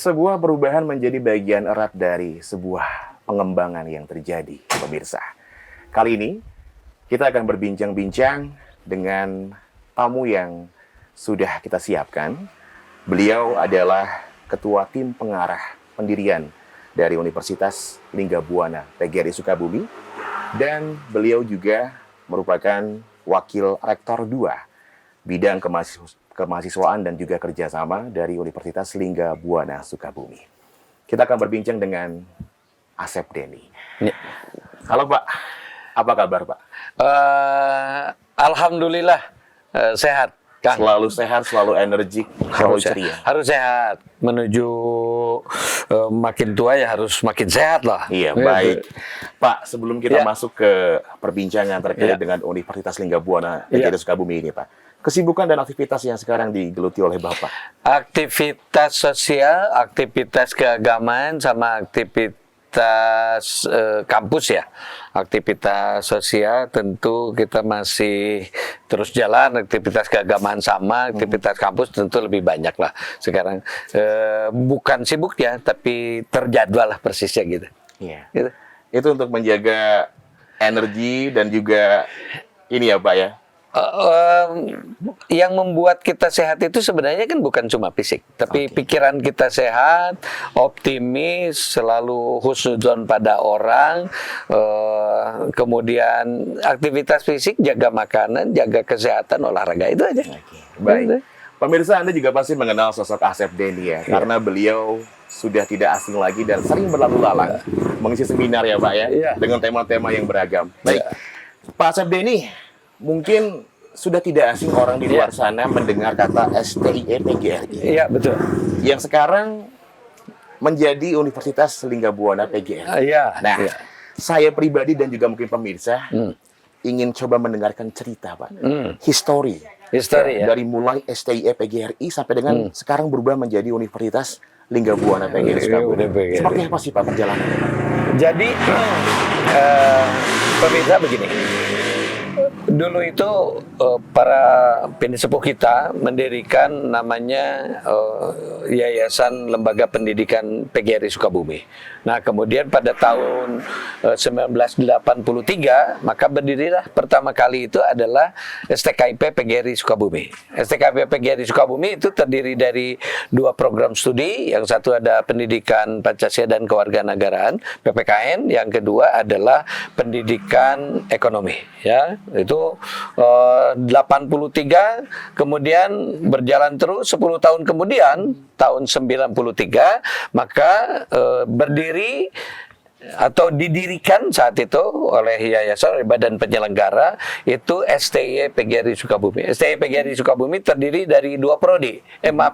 Sebuah perubahan menjadi bagian erat dari sebuah pengembangan yang terjadi, pemirsa. Kali ini, kita akan berbincang-bincang dengan tamu yang sudah kita siapkan. Beliau adalah Ketua Tim Pengarah Pendirian dari Universitas Linggabuana PGRI Sukabumi. Dan beliau juga merupakan Wakil Rektor 2 Bidang Kemahasiswaan dan juga Kerjasama dari Universitas Linggabuana Sukabumi. Kita akan berbincang dengan Asep Denny. Ya. Halo Pak, apa kabar Pak? Alhamdulillah sehat, Kang. Selalu sehat, selalu energik, selalu ceria. Harus sehat. Menuju makin tua ya harus makin sehat lah. Iya, baik. Pak, sebelum kita masuk ke perbincangan terkait dengan Universitas Linggabuana PGRI Sukabumi ini Pak, kesibukan dan aktivitas yang sekarang digeluti oleh Bapak? Aktivitas sosial, aktivitas keagamaan, sama aktivitas kampus ya. Aktivitas sosial tentu kita masih terus jalan, aktivitas keagamaan sama, aktivitas kampus tentu lebih banyak lah sekarang. Bukan sibuk ya, tapi terjadwal lah persisnya gitu. Iya. Gitu. Itu untuk menjaga energi dan juga ini ya Pak ya. Yang membuat kita sehat itu sebenarnya kan bukan cuma fisik, tapi pikiran kita sehat, optimis, selalu husnudzon pada orang, kemudian aktivitas fisik, jaga makanan, jaga kesehatan, olahraga, itu aja. Baik. Pemirsa, Anda juga pasti mengenal sosok Asep Denny ya, karena beliau sudah tidak asing lagi dan sering berlalu lalang mengisi seminar ya Pak ya, dengan tema-tema yang beragam. Baik, Pak Asep Denny, mungkin sudah tidak asing orang di luar sana mendengar kata STIE PGRI. Iya, betul. Yang sekarang menjadi Universitas Linggabuana PGRI. Nah, saya pribadi dan juga mungkin pemirsa ingin coba mendengarkan cerita, Pak. Histori ya. Dari mulai STIE PGRI sampai dengan sekarang berubah menjadi Universitas Linggabuana PGRI Sukabumi. Seperti apa sih Pak perjalanannya? Jadi, pemirsa begini. Dulu itu para pensepuh kita mendirikan namanya Yayasan Lembaga Pendidikan PGRI Sukabumi. Nah, kemudian pada tahun 1983 maka berdirilah pertama kali itu adalah STKIP PGRI Sukabumi. STKIP PGRI Sukabumi itu terdiri dari 2 program studi, yang satu ada Pendidikan Pancasila dan Kewarganegaraan PPKN, yang kedua adalah Pendidikan Ekonomi ya. Itu 83, kemudian berjalan terus 10 tahun kemudian, tahun 93, maka berdiri atau didirikan saat itu oleh yayasan, oleh badan penyelenggara, itu STIE PGRI Sukabumi. STIE PGRI Sukabumi terdiri dari 2 prodi,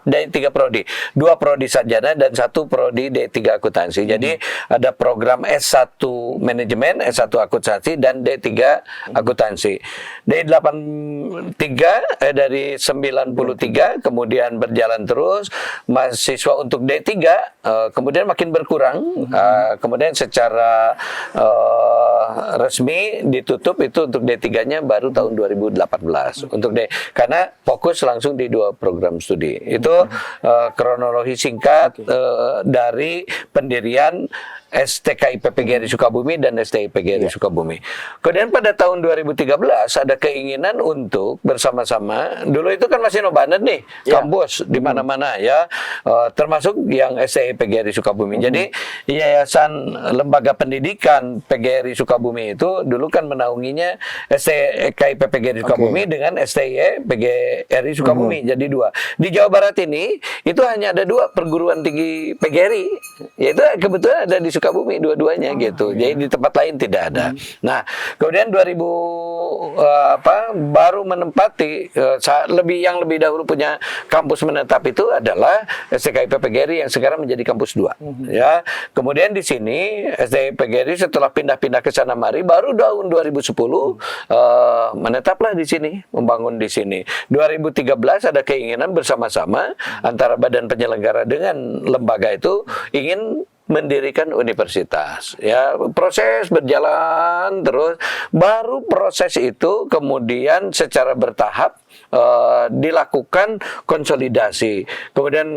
dari 3 prodi, 2 prodi sarjana dan 1 prodi D3 akuntansi. Jadi ada program S1 manajemen, S1 akuntansi, dan D3 akuntansi. D83 dari 93 kemudian berjalan terus, mahasiswa untuk D3 kemudian makin berkurang, kemudian secara resmi ditutup itu untuk D3-nya baru tahun 2018 untuk karena fokus langsung di 2 program studi. Itu kronologi singkat dari pendirian STKIP PGRI Sukabumi dan STI PGRI Sukabumi. Kemudian pada tahun 2013 ada keinginan untuk bersama-sama, dulu itu kan masih nobanan nih, kampus di mana-mana ya, termasuk yang STI PGRI Sukabumi. Jadi Yayasan Lembaga Pendidikan PGRI Sukabumi itu dulu kan menaunginya STKIP PGRI Sukabumi dengan STI PGRI Sukabumi. Jadi 2. Di Jawa Barat ini itu hanya ada 2 perguruan tinggi PGRI, yaitu kebetulan ada di Sukabumi dua-duanya gitu. Jadi di tempat lain tidak ada. Nah, kemudian 2000 baru menempati yang lebih dahulu punya kampus menetap itu adalah STKIP PGRI yang sekarang menjadi kampus 2. Ya. Kemudian di sini STKIP PGRI setelah pindah-pindah ke sana mari baru tahun 2010 menetaplah di sini, membangun di sini. 2013 ada keinginan bersama-sama antara badan penyelenggara dengan lembaga itu ingin mendirikan universitas. Ya, proses berjalan terus. Baru proses itu kemudian secara bertahap dilakukan konsolidasi. Kemudian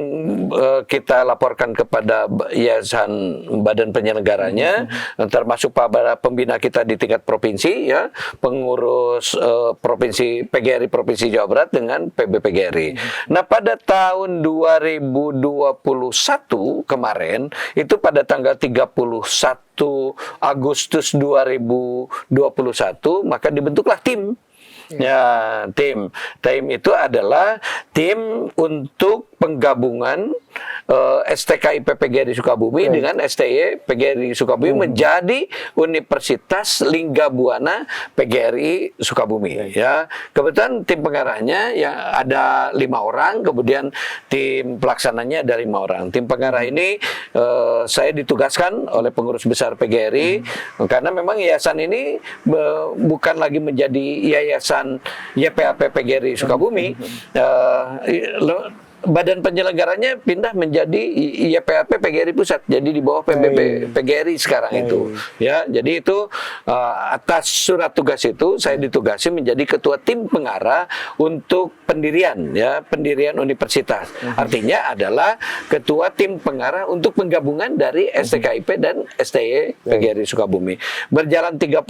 kita laporkan kepada yayasan badan penyelenggaranya, termasuk para pembina kita di tingkat provinsi, ya, pengurus provinsi PGRI Provinsi Jawa Barat dengan PB PGRI. Nah, pada tahun 2021 kemarin, itu pada tanggal 31 Agustus 2021, maka dibentuklah tim. Ya, tim itu adalah tim untuk penggabungan STKIP PGRI Sukabumi dengan STY PGRI Sukabumi menjadi Universitas Linggabuana PGRI Sukabumi. Ya, kebetulan tim pengarahnya yang ada 5 orang, kemudian tim pelaksananya ada 5 orang. Tim pengarah ini saya ditugaskan oleh pengurus besar PGRI karena memang yayasan ini bukan lagi menjadi yayasan YPAP PGRI Sukabumi. Badan penyelenggaranya pindah menjadi YPAP PGRI Pusat, jadi di bawah PBB PGRI sekarang itu. Ya, jadi itu atas surat tugas itu saya ditugasi menjadi ketua tim pengarah untuk pendirian, ya, pendirian universitas. Artinya adalah ketua tim pengarah untuk penggabungan dari STKIP dan STY PGRI Sukabumi. Berjalan 31,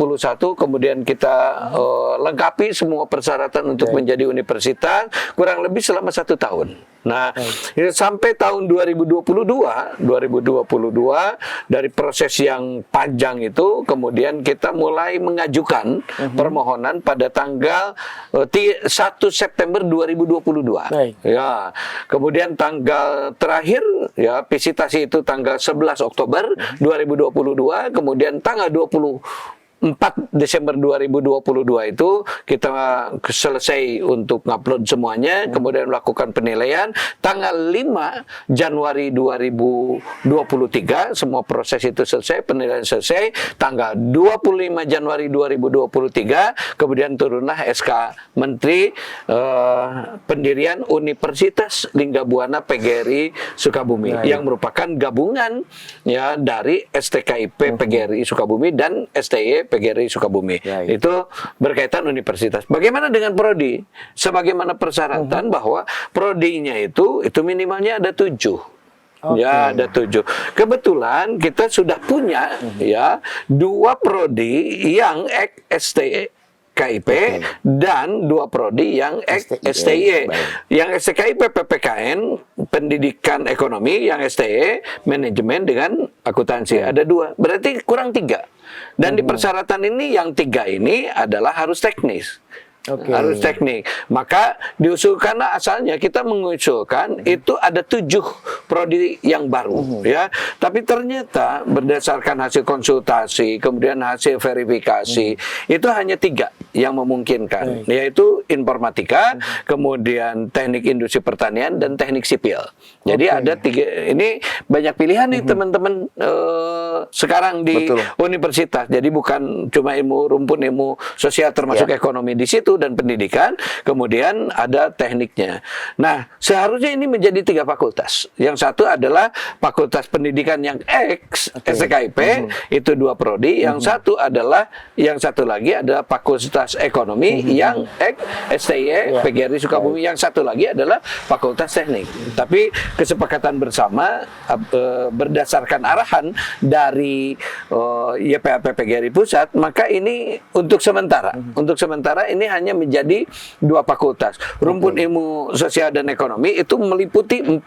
kemudian kita lengkapi semua persyaratan untuk menjadi universitas kurang lebih selama 1 tahun. Nah, sampai tahun 2022 dari proses yang panjang itu, kemudian kita mulai mengajukan permohonan pada tanggal 1 September 2022. Ya, kemudian tanggal terakhir, ya, visitasi itu tanggal 11 Oktober 2022, kemudian tanggal 4 Desember 2022 itu kita selesai untuk ngupload semuanya, kemudian melakukan penilaian. Tanggal 5 Januari 2023 semua proses itu selesai, penilaian selesai. Tanggal 25 Januari 2023 kemudian turunlah SK Menteri pendirian Universitas Linggabuana PGRI Sukabumi yang merupakan gabungan, ya, dari STKIP PGRI Sukabumi dan STY PGRI Sukabumi. Itu berkaitan universitas. Bagaimana dengan prodi? Sebagaimana persyaratan bahwa prodinya itu minimalnya ada 7. Ya, ada 7. Kebetulan kita sudah punya ya 2 prodi yang STKIP dan 2 prodi yang STY. Yang STKIP PPKN Pendidikan Ekonomi, yang STY Manajemen dengan Akuntansi. Ada 2. Berarti kurang 3. Dan di persyaratan ini yang 3 ini adalah harus teknis. Harus teknik. Maka diusulkanlah, asalnya kita mengusulkan itu ada 7 prodi yang baru, ya. Tapi ternyata berdasarkan hasil konsultasi, kemudian hasil verifikasi, itu hanya 3 yang memungkinkan, yaitu informatika, kemudian teknik industri pertanian dan teknik sipil. Jadi ada 3. Ini banyak pilihan nih teman-teman sekarang di universitas. Jadi bukan cuma ilmu rumpun, ilmu sosial termasuk ekonomi di situ dan pendidikan, kemudian ada tekniknya. Nah, seharusnya ini menjadi 3 fakultas. Yang satu adalah Fakultas Pendidikan yang STKIP, itu 2 prodi. Yang satu lagi adalah Fakultas Ekonomi yang STY PGRI Sukabumi. Yang satu lagi adalah Fakultas Teknik. Tapi kesepakatan bersama berdasarkan arahan dari YPAP PGRI Pusat, maka ini untuk sementara ini hanya menjadi 2 fakultas. Rumpun ilmu sosial dan ekonomi itu meliputi 4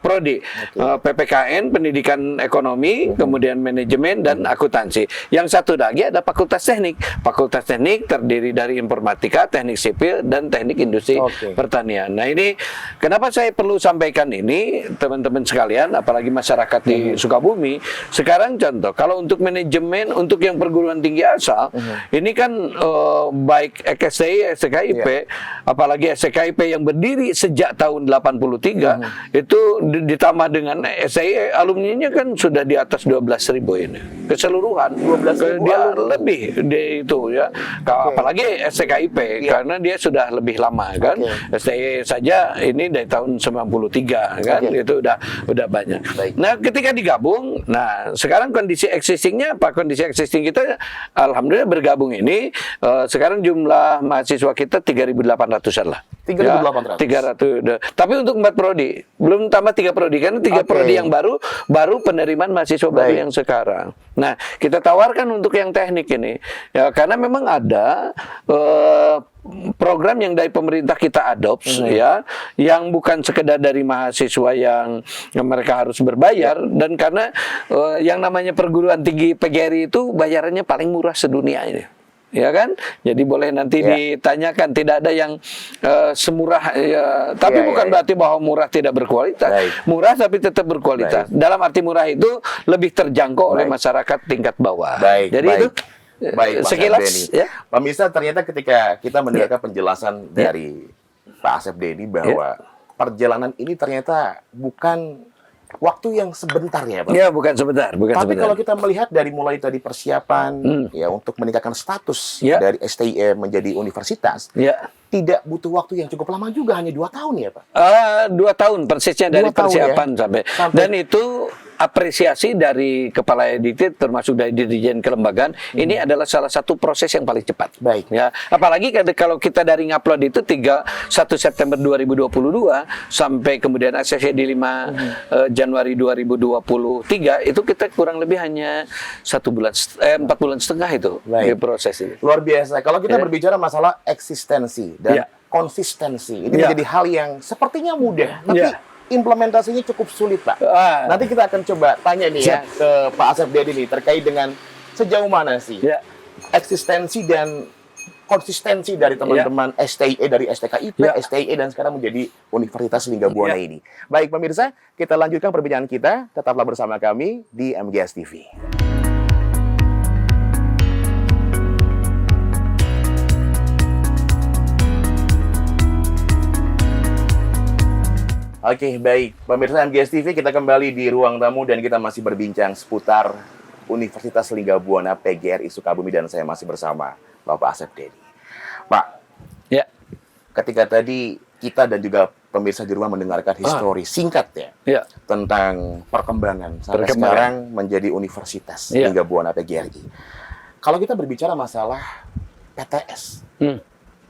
prodi, PPKN Pendidikan Ekonomi, kemudian Manajemen dan Akuntansi. Yang satu lagi ada Fakultas Teknik. Fakultas Teknik terdiri dari informatika, teknik sipil dan teknik industri pertanian. Nah, ini kenapa saya perlu sampaikan ini, teman-teman sekalian, apalagi masyarakat di Sukabumi. Sekarang contoh, kalau untuk manajemen, untuk yang perguruan tinggi asal, ini kan baik STI, STKIP, apalagi STKIP yang berdiri sejak tahun 83, itu itu ditambah dengan STI alumninya kan sudah di atas 12.000 ini keseluruhan. 12.000 dia alumni. lebih di itu ya. Apalagi STKIP karena dia sudah lebih lama kan. STI saja ini dari tahun 93 kan. Itu udah banyak. Baik. Nah, ketika digabung, nah sekarang kondisi existingnya apa? Kondisi existing kita alhamdulillah bergabung ini sekarang jumlah mahasiswa kita 3.800-an lah. 3.800. 300. Tapi untuk 4 prodi, belum tambah 3 prodi karena 3 prodi yang baru penerimaan mahasiswa baru yang sekarang. Nah, kita tawarkan untuk yang teknik ini ya karena memang ada program yang dari pemerintah kita adopt ya, yang bukan sekedar dari mahasiswa yang mereka harus berbayar dan karena yang namanya perguruan tinggi PGRI itu bayarannya paling murah sedunia ini. Ya kan, jadi boleh nanti ditanyakan, tidak ada yang semurah, tapi bukan berarti bahwa murah tidak berkualitas. Murah tapi tetap berkualitas. Dalam arti murah itu lebih terjangkau oleh masyarakat tingkat bawah. Jadi itu sekilas, pemirsa, ternyata ketika kita mendengarkan penjelasan dari Pak Asep Denny bahwa perjalanan ini ternyata bukan waktu yang sebentar ya, Pak. Ya, bukan sebentar. Tapi kalau kita melihat dari mulai tadi persiapan ya untuk meningkatkan status dari STIE menjadi universitas, tidak butuh waktu yang cukup lama juga, hanya 2 tahun ya, Pak? 2 tahun persisnya dari persiapan sampai. Dan itu apresiasi dari Kepala Ediktit termasuk dari Dirjen Kelembagaan, ini adalah salah satu proses yang paling cepat. Ya, apalagi kalau kita dari ngupload itu 1 September 2022 sampai kemudian ACC di 5 Januari 2023 itu kita kurang lebih hanya 4 bulan setengah itu di proses ini. Luar biasa. Kalau kita berbicara masalah eksistensi dan konsistensi, ini menjadi hal yang sepertinya mudah, tapi implementasinya cukup sulit, Pak. Nanti kita akan coba tanya nih ya ke Pak Asep Denny nih terkait dengan sejauh mana sih eksistensi dan konsistensi dari teman-teman STIE dari STKIP, STIE dan sekarang menjadi Universitas Linggabuana ini. Baik pemirsa, kita lanjutkan perbincangan kita. Tetaplah bersama kami di MGS TV. Oke, baik. Pemirsa MGS TV, kita kembali di ruang tamu dan kita masih berbincang seputar Universitas Linggabuana PGRI Sukabumi dan saya masih bersama Bapak Asep Denny. Pak, ketika tadi kita dan juga pemirsa di rumah mendengarkan histori singkat tentang perkembangan sampai sekarang menjadi Universitas Linggabuana PGRI. Kalau kita berbicara masalah PTS,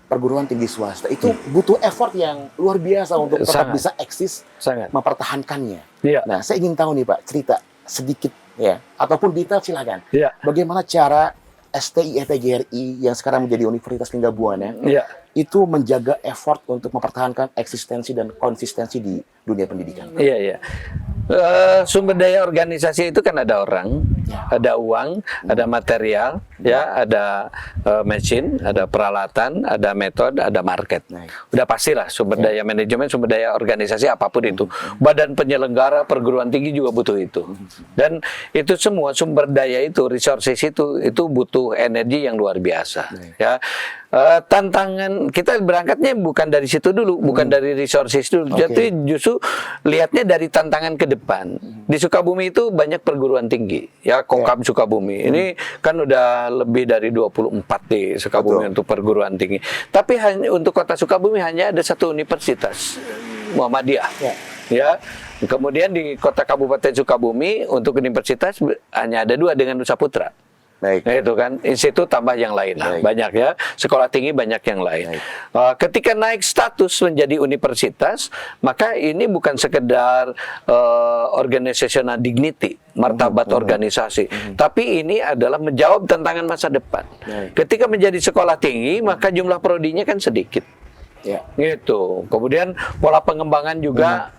perguruan tinggi swasta itu butuh effort yang luar biasa untuk tetap bisa eksis, mempertahankannya. Nah, saya ingin tahu nih Pak, cerita sedikit ya, ataupun detail silakan. Bagaimana cara STIE PGRI yang sekarang menjadi Universitas Linggabuana itu menjaga effort untuk mempertahankan eksistensi dan konsistensi di dunia pendidikan. Sumber daya organisasi itu kan ada orang, ada uang, ada material, ada mesin, ada peralatan, ada metode, ada market. Udah pastilah sumber daya manajemen, sumber daya organisasi apapun itu. Badan penyelenggara perguruan tinggi juga butuh itu. Dan itu semua sumber daya itu, resources itu butuh energi yang luar biasa. Tantangan kita berangkatnya bukan dari situ dulu, bukan dari resources dulu. Jadi justru lihatnya dari tantangan ke depan. Di Sukabumi itu banyak perguruan tinggi, Kokam Sukabumi. Ini kan udah lebih dari 24 di Sukabumi untuk perguruan tinggi. Tapi hanya untuk kota Sukabumi hanya ada 1 universitas, Muhammadiyah. Kemudian di kota Kabupaten Sukabumi untuk universitas hanya ada 2 dengan Nusa Putra. Itu kan institut tambah yang lain lah, banyak ya, sekolah tinggi banyak yang lain. Ketika naik status menjadi universitas, maka ini bukan sekedar organizational dignity, martabat organisasi, tapi ini adalah menjawab tantangan masa depan. Ketika menjadi sekolah tinggi, maka jumlah prodinya kan sedikit. Gitu. Kemudian pola pengembangan juga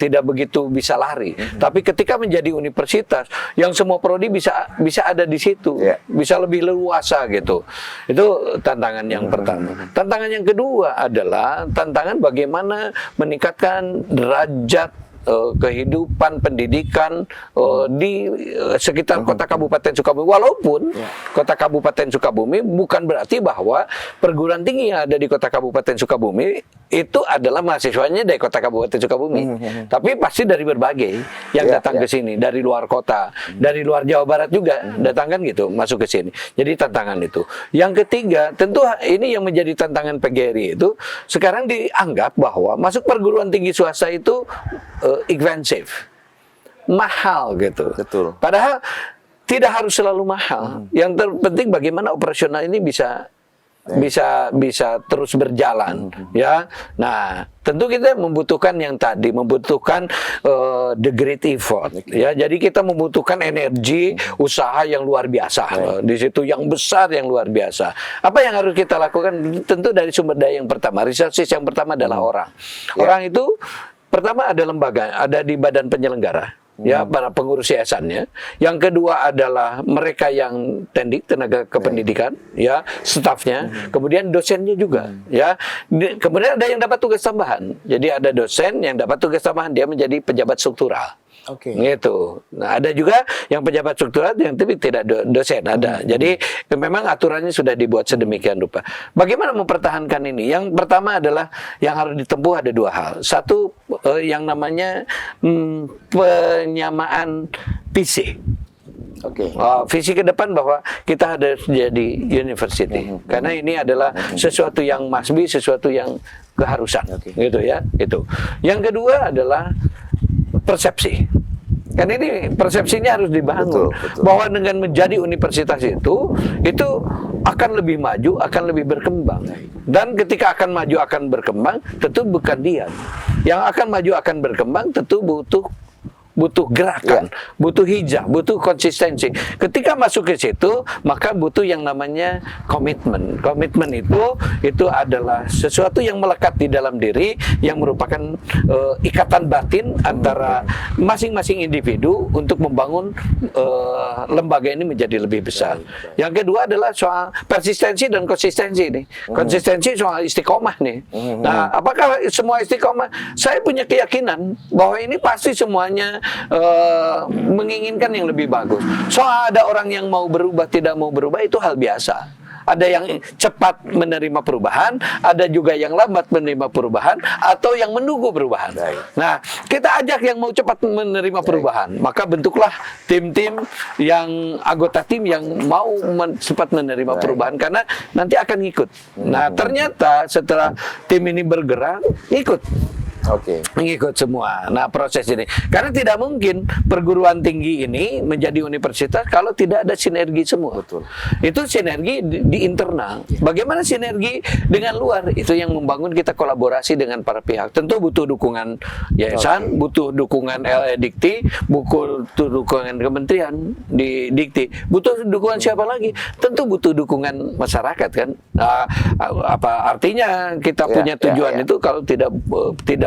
tidak begitu bisa lari. Tapi ketika menjadi universitas, yang semua prodi bisa ada di situ, bisa lebih leluasa gitu. Itu tantangan yang pertama. Tantangan yang kedua adalah tantangan bagaimana meningkatkan derajat kehidupan pendidikan di sekitar kota Kabupaten Sukabumi. Walaupun kota Kabupaten Sukabumi bukan berarti bahwa perguruan tinggi yang ada di kota Kabupaten Sukabumi itu adalah mahasiswanya dari kota Kabupaten Sukabumi. Tapi pasti dari berbagai yang datang ke sini, dari luar kota, dari luar Jawa Barat juga datang kan gitu, masuk ke sini. Jadi tantangan itu. Yang ketiga, tentu ini yang menjadi tantangan PGRI itu sekarang dianggap bahwa masuk perguruan tinggi swasta itu expensive, mahal gitu. Betul. Padahal tidak harus selalu mahal. Yang terpenting bagaimana operasional ini bisa terus berjalan, ya. Nah, tentu kita membutuhkan yang tadi, membutuhkan the great effort, ya. Jadi kita membutuhkan energi, usaha yang luar biasa, di situ yang besar, yang luar biasa. Apa yang harus kita lakukan? Tentu dari sumber daya yang pertama, resources yang pertama adalah orang. Orang itu pertama ada lembaga, ada di badan penyelenggara. Ya, para pengurus yayasannya. Yang kedua adalah mereka yang tendik, tenaga kependidikan, ya, stafnya. Kemudian dosennya juga, ya. Kemudian ada yang dapat tugas tambahan. Jadi ada dosen yang dapat tugas tambahan, dia menjadi pejabat struktural. Oke. Gitu. Nah, ada juga yang pejabat struktural yang tapi tidak dosen, ada. Jadi memang aturannya sudah dibuat sedemikian rupa. Bagaimana mempertahankan ini? Yang pertama adalah yang harus ditempuh ada dua hal. Satu, yang namanya penyamaan visi. Oke. Visi ke depan bahwa kita harus jadi university. Karena ini adalah sesuatu yang must be, sesuatu yang keharusan. Gitu ya, itu. Yang kedua adalah persepsi. Kan ini persepsinya harus dibangun. Betul. Bahwa dengan menjadi universitas itu akan lebih maju, akan lebih berkembang. Dan ketika akan maju, akan berkembang, tentu bukan diam. Yang akan maju, akan berkembang, tentu butuh gerakan, butuh hijab, butuh konsistensi. Ketika masuk ke situ, maka butuh yang namanya komitmen. Komitmen itu adalah sesuatu yang melekat di dalam diri, yang merupakan ikatan batin antara masing-masing individu untuk membangun lembaga ini menjadi lebih besar. Yang kedua adalah soal persistensi dan konsistensi nih. Konsistensi soal istiqomah nih. Nah, apakah semua istiqomah? Saya punya keyakinan bahwa ini pasti semuanya menginginkan yang lebih bagus. Soal ada orang yang mau berubah, tidak mau berubah, itu hal biasa. Ada yang cepat menerima perubahan, ada juga yang lambat menerima perubahan, atau yang menunggu perubahan. Nah, kita ajak yang mau cepat menerima perubahan. Maka bentuklah tim-tim yang anggota tim yang mau cepat menerima perubahan, karena nanti akan ikut. Nah, ternyata setelah tim ini bergerak, ikut. Mengikut semua. Nah, proses ini. Karena tidak mungkin perguruan tinggi ini menjadi universitas kalau tidak ada sinergi semua. Itu sinergi di internal. Bagaimana sinergi dengan luar? Itu yang membangun kita kolaborasi dengan para pihak. Tentu butuh dukungan yayasan, butuh dukungan Dikti, butuh dukungan kementerian di Dikti. Butuh dukungan siapa lagi? Tentu butuh dukungan masyarakat kan. Nah, apa artinya kita punya tujuan itu kalau tidak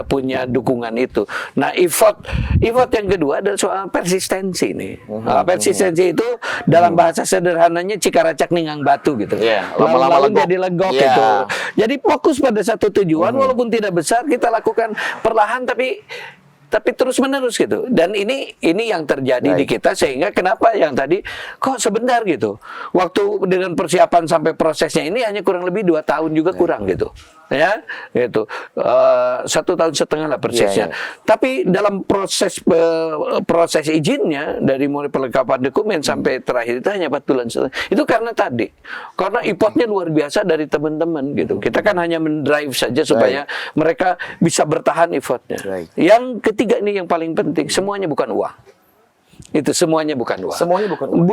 punya dukungan itu. Nah, effort yang kedua adalah soal persistensi nih. Persistensi itu dalam bahasa sederhananya cikaracak ninggang batu gitu. Lama-lama jadi legok gitu. Jadi fokus pada satu tujuan walaupun tidak besar, kita lakukan perlahan tapi terus menerus gitu. Dan ini yang terjadi di kita, sehingga kenapa yang tadi kok sebentar gitu. Waktu dengan persiapan sampai prosesnya ini hanya kurang lebih 2 tahun juga kurang gitu. Ya, gitu. 1,5 tahun lah prosesnya. Tapi dalam proses izinnya dari mulai perlengkapan dokumen sampai terakhir itu hanya 4 bulan. Itu karena effortnya luar biasa dari teman-teman gitu. Kita kan hanya mendrive saja supaya mereka bisa bertahan effortnya. Yang ketiga ini yang paling penting, semuanya bukan uang. Itu semuanya bukan uang.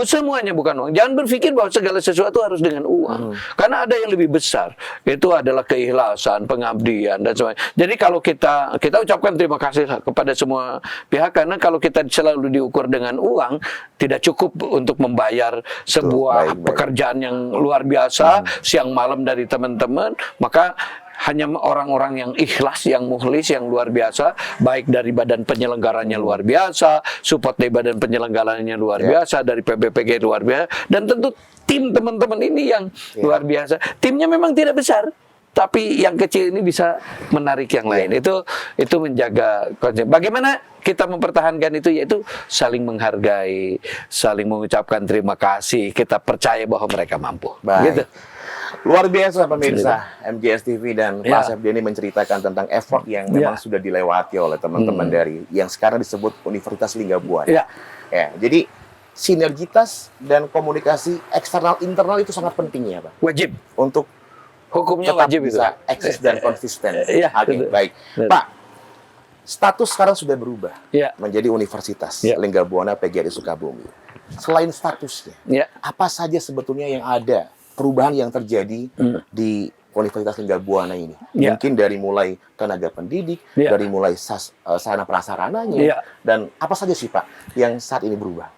Semuanya bukan uang. Jangan berpikir bahwa segala sesuatu harus dengan uang. Karena ada yang lebih besar. Itu adalah keikhlasan, pengabdian dan sebagainya. Jadi kalau kita ucapkan terima kasih kepada semua pihak, karena kalau kita selalu diukur dengan uang, tidak cukup untuk membayar sebuah pekerjaan yang luar biasa, siang malam dari teman-teman, maka hanya orang-orang yang ikhlas, yang mukhlis, yang luar biasa, baik dari badan penyelenggaranya luar biasa, support dari badan penyelenggaranya luar biasa, dari PBPG luar biasa, dan tentu tim teman-teman ini yang luar biasa. Timnya memang tidak besar, tapi yang kecil ini bisa menarik yang lain. Itu menjaga konsep. Bagaimana kita mempertahankan itu, yaitu saling menghargai, saling mengucapkan terima kasih, kita percaya bahwa mereka mampu. Baik. Gitu. Luar biasa pemirsa MGS TV dan Pak Asep Denny menceritakan tentang effort yang memang sudah dilewati oleh teman-teman dari yang sekarang disebut Universitas Linggabuana. Ya, jadi sinergitas dan komunikasi eksternal internal itu sangat penting ya Pak. Wajib. Untuk Hukumnya tetap wajib bisa itu. eksis dan konsisten. Oke, baik. Pak, status sekarang sudah berubah menjadi Universitas Linggabuana PGRI Sukabumi. Selain statusnya, apa saja sebetulnya yang ada perubahan yang terjadi di Universitas Linggabuana ini? Mungkin dari mulai tenaga pendidik, dari mulai sarana prasarananya, dan apa saja sih Pak yang saat ini berubah?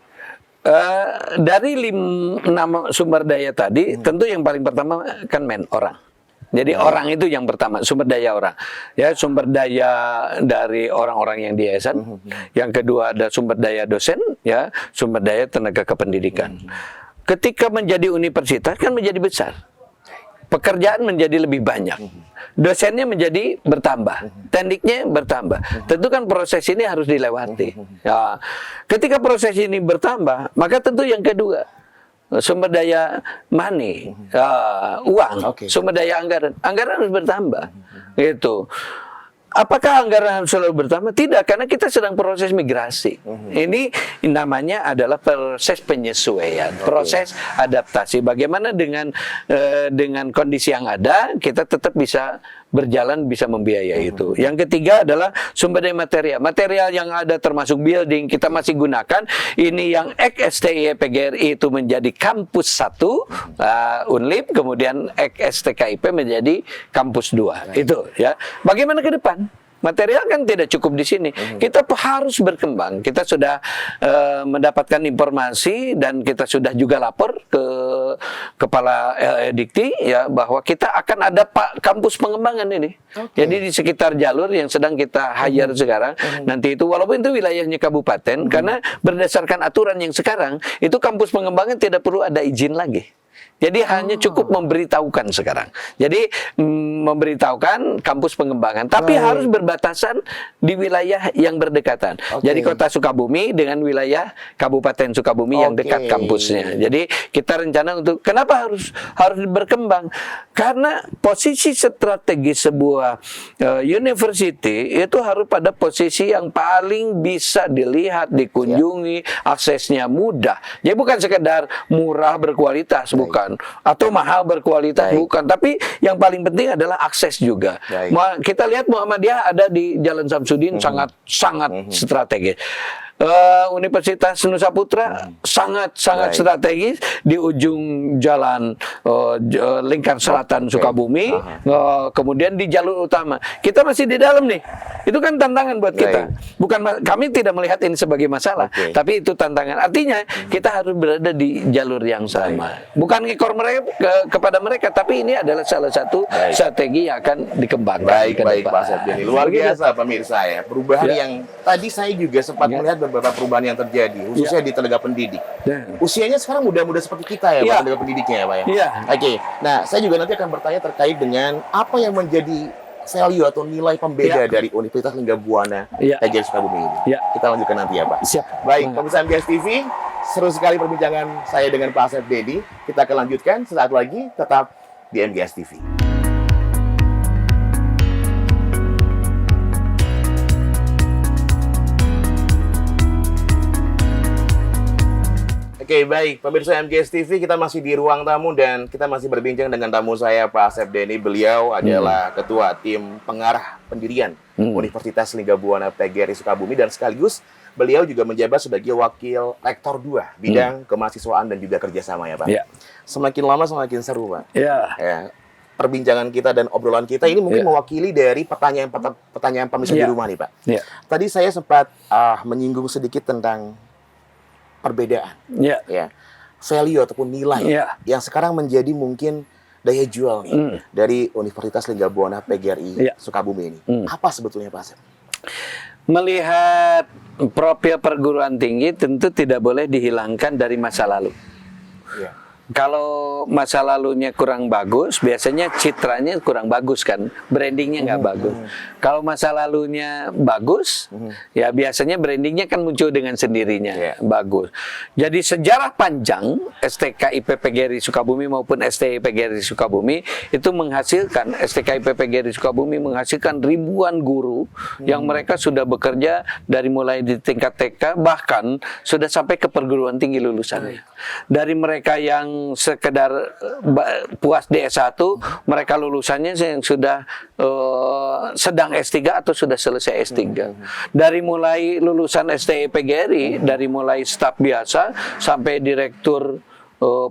Dari 6 sumber daya tadi, tentu yang paling pertama kan orang. Jadi orang itu yang pertama, sumber daya orang. Ya, sumber daya dari orang-orang yang di yayasan. Yang kedua ada sumber daya dosen, ya, sumber daya tenaga kependidikan. Ketika menjadi universitas kan menjadi besar. Pekerjaan menjadi lebih banyak. Dosennya menjadi bertambah, tekniknya bertambah. Tentu kan proses ini harus dilewati. Ya. Ketika proses ini bertambah, maka tentu yang kedua, sumber daya money, uang, sumber daya anggaran harus bertambah. Gitu. Apakah anggaran harus selalu bertambah? Tidak, karena kita sedang proses migrasi. Ini namanya adalah proses penyesuaian, proses adaptasi. Bagaimana dengan kondisi yang ada, kita tetap bisa berjalan, bisa membiayai itu. Yang ketiga adalah sumber daya material. Material yang ada termasuk building, kita masih gunakan. Ini yang XSTI PGRI itu menjadi kampus 1, Unlip, kemudian XSTKIP menjadi kampus 2. Itu ya. Bagaimana ke depan? Material kan tidak cukup di sini. Kita harus berkembang. Kita sudah mendapatkan informasi dan kita sudah juga lapor ke Kepala Dikti ya bahwa kita akan ada kampus pengembangan ini. Jadi di sekitar jalur yang sedang kita hire sekarang, nanti itu walaupun itu wilayahnya kabupaten, karena berdasarkan aturan yang sekarang itu kampus pengembangan tidak perlu ada izin lagi. Jadi hanya cukup memberitahukan sekarang. Jadi memberitahukan kampus pengembangan, tapi harus berbatasan di wilayah yang berdekatan. Jadi Kota Sukabumi dengan wilayah Kabupaten Sukabumi yang dekat kampusnya. Jadi kita rencana untuk kenapa harus berkembang? Karena posisi strategis sebuah university itu harus pada posisi yang paling bisa dilihat, dikunjungi, aksesnya mudah. Jadi bukan sekedar murah berkualitas, bukan. Atau mahal berkualitas, bukan. Tapi yang paling penting adalah akses juga. Kita lihat Muhammadiyah ada di Jalan Samsudin, sangat strategis. Universitas Nusa Putra sangat strategis di ujung jalan lingkar selatan Sukabumi, kemudian di jalur utama. Kita masih di dalam nih. Itu kan tantangan buat kita. Bukan kami tidak melihat ini sebagai masalah, tapi itu tantangan. Artinya kita harus berada di jalur yang sama. Bukan ngekor mereka kepada mereka, tapi ini adalah salah satu strategi yang akan dikembangkan. Baik Pak Asep Denny. Luar biasa pemirsa ya. Perubahan yang tadi saya juga sempat melihat beberapa perubahan yang terjadi, khususnya di tenaga pendidik. Usianya sekarang muda-muda seperti kita ya, Pak, tenaga pendidiknya ya, Pak ya. Nah, saya juga nanti akan bertanya terkait dengan apa yang menjadi value atau nilai pembeda dari Universitas Linggabuana PGRI Sukabumi ini. Kita lanjutkan nanti ya, Pak. Baik, pemirsa MGS TV, seru sekali perbincangan saya dengan Pak Asep Denny. Kita akan lanjutkan sesaat lagi, tetap di MGS TV. Oke, baik. Pemirsa MGS TV, kita masih di ruang tamu dan kita masih berbincang dengan tamu saya, Pak Asep Denny. Beliau adalah Ketua Tim Pengarah Pendirian Universitas Linggabuana PGRI Sukabumi dan sekaligus beliau juga menjabat sebagai Wakil Rektor 2 bidang kemahasiswaan dan juga kerjasama ya, Pak. Semakin lama semakin seru, Pak. Perbincangan kita dan obrolan kita ini mungkin mewakili dari pertanyaan pemirsa di rumah nih, Pak. Tadi saya sempat menyinggung sedikit tentang perbedaan, value ataupun nilai yang sekarang menjadi mungkin daya jual nih, dari Universitas Linggabuana PGRI Sukabumi ini. Apa sebetulnya Pak Asep? Melihat profil perguruan tinggi tentu tidak boleh dihilangkan dari masa lalu. Kalau masa lalunya kurang bagus, biasanya citranya kurang bagus kan, brandingnya nggak bagus. Kalau masa lalunya bagus, ya biasanya brandingnya kan muncul dengan sendirinya, bagus. Jadi sejarah panjang STK IP PGRI Sukabumi maupun STI PGRI Sukabumi itu menghasilkan, STK IP PGRI Sukabumi menghasilkan ribuan guru yang mereka sudah bekerja dari mulai di tingkat TK, bahkan sudah sampai ke perguruan tinggi lulusannya. Dari mereka yang sekedar puas di S1, mereka lulusannya yang sudah sedang S3 atau sudah selesai S3. Dari mulai lulusan STI PGRI, dari mulai staf biasa sampai direktur